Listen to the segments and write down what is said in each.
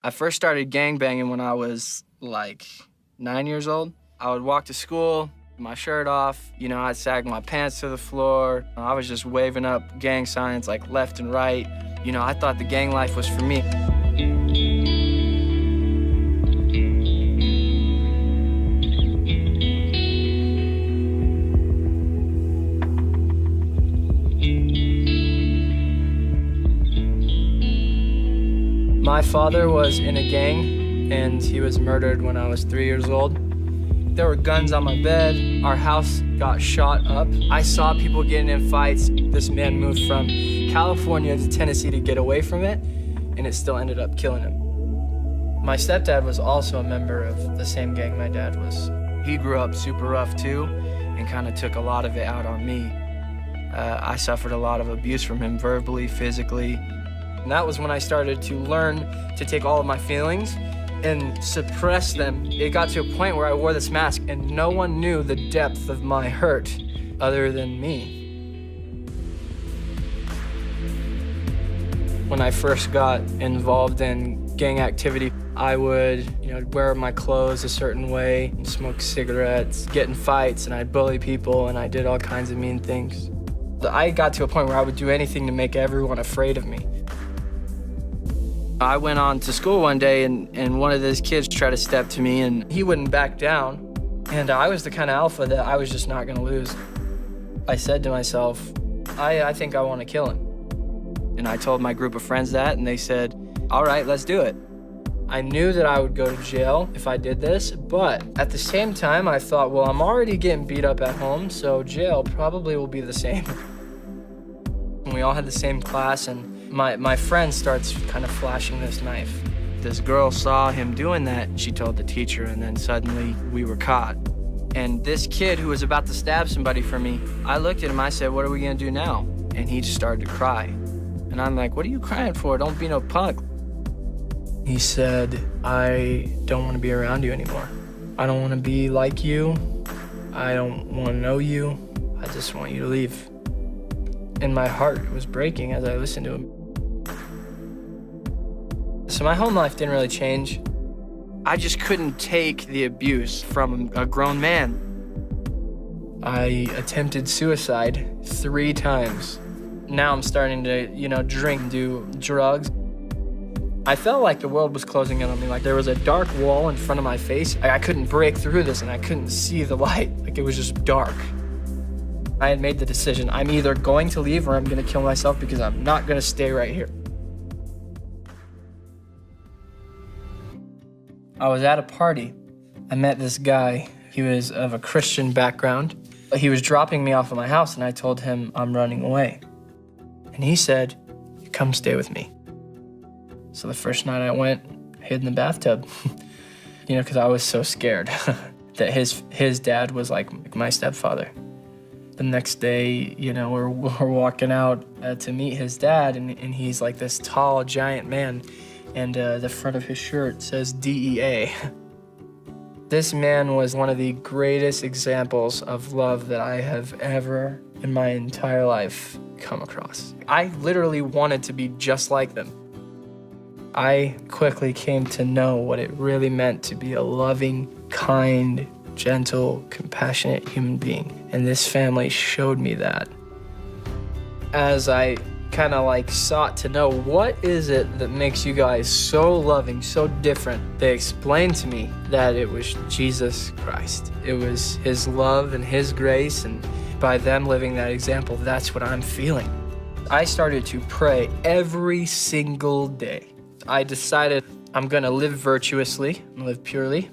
I first started gangbanging when I was like 9 years old. I would walk to school, my shirt off, I'd sag my pants to the floor. I was just waving up gang signs like left and right. I thought the gang life was for me. My father was in a gang, and he was murdered when I was 3 years old. There were guns on my bed. Our house got shot up. I saw people getting in fights. This man moved from California to Tennessee to get away from it, and it still ended up killing him. My stepdad was also a member of the same gang my dad was. He grew up super rough too, and kind of took a lot of it out on me. I suffered a lot of abuse from him, verbally, physically. And that was when I started to learn to take all of my feelings and suppress them. It got to a point where I wore this mask and no one knew the depth of my hurt other than me. When I first got involved in gang activity, I would, wear my clothes a certain way, smoke cigarettes, get in fights, and I'd bully people, and I did all kinds of mean things. I got to a point where I would do anything to make everyone afraid of me. I went on to school one day and one of those kids tried to step to me and he wouldn't back down. And I was the kind of alpha that I was just not gonna lose. I said to myself, I think I wanna kill him. And I told my group of friends that and they said, all right, let's do it. I knew that I would go to jail if I did this, but at the same time I thought, well, I'm already getting beat up at home, so jail probably will be the same. And we all had the same class and my friend starts kind of flashing this knife. This girl saw him doing that, and she told the teacher, and then suddenly we were caught. And this kid who was about to stab somebody for me, I looked at him, I said, what are we gonna do now? And he just started to cry. And I'm like, what are you crying for? Don't be no punk. He said, I don't wanna be around you anymore. I don't wanna be like you. I don't wanna know you. I just want you to leave. And my heart was breaking as I listened to him. So my home life didn't really change. I just couldn't take the abuse from a grown man. I attempted suicide 3 times. Now I'm starting to, drink and do drugs. I felt like the world was closing in on me, like there was a dark wall in front of my face. I couldn't break through this and I couldn't see the light. Like it was just dark. I had made the decision, I'm either going to leave or I'm gonna kill myself because I'm not gonna stay right here. I was at a party. I met this guy. He was of a Christian background. He was dropping me off at my house and I told him I'm running away. And he said, come stay with me. So the first night I went, I hid in the bathtub, because I was so scared that his dad was like my stepfather. The next day, we're walking out to meet his dad, and he's like this tall, giant man, and the front of his shirt says DEA. This man was one of the greatest examples of love that I have ever in my entire life come across. I literally wanted to be just like them. I quickly came to know what it really meant to be a loving, kind, gentle, compassionate human being. And this family showed me that. As I kind of sought to know, what is it that makes you guys so loving, so different? They explained to me that it was Jesus Christ. It was his love and his grace, and by them living that example, that's what I'm feeling. I started to pray every single day. I decided I'm gonna live virtuously and live purely.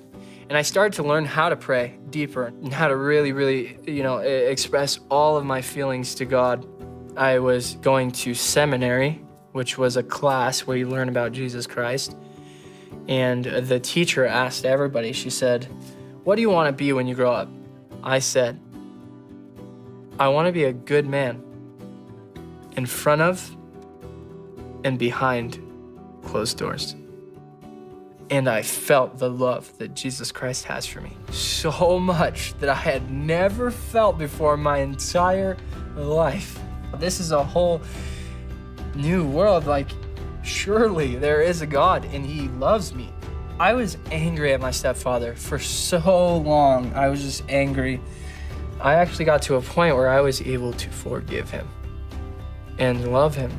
And I started to learn how to pray deeper and how to really, express all of my feelings to God. I was going to seminary, which was a class where you learn about Jesus Christ. And the teacher asked everybody, she said, what do you want to be when you grow up? I said, I want to be a good man in front of and behind closed doors. And I felt the love that Jesus Christ has for me so much that I had never felt before in my entire life. This is a whole new world. surely there is a God and he loves me. I was angry at my stepfather for so long. I was just angry. I actually got to a point where I was able to forgive him and love him.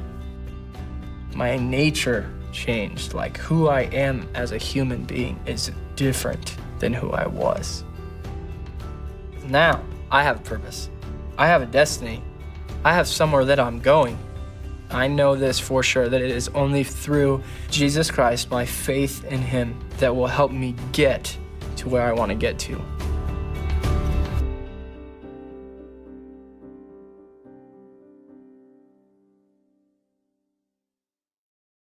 My nature changed. Like, who I am as a human being is different than who I was. Now I have a purpose. I have a destiny. I have somewhere that I'm going. I know this for sure, that it is only through Jesus Christ, my faith in him, that will help me get to where I want to get to.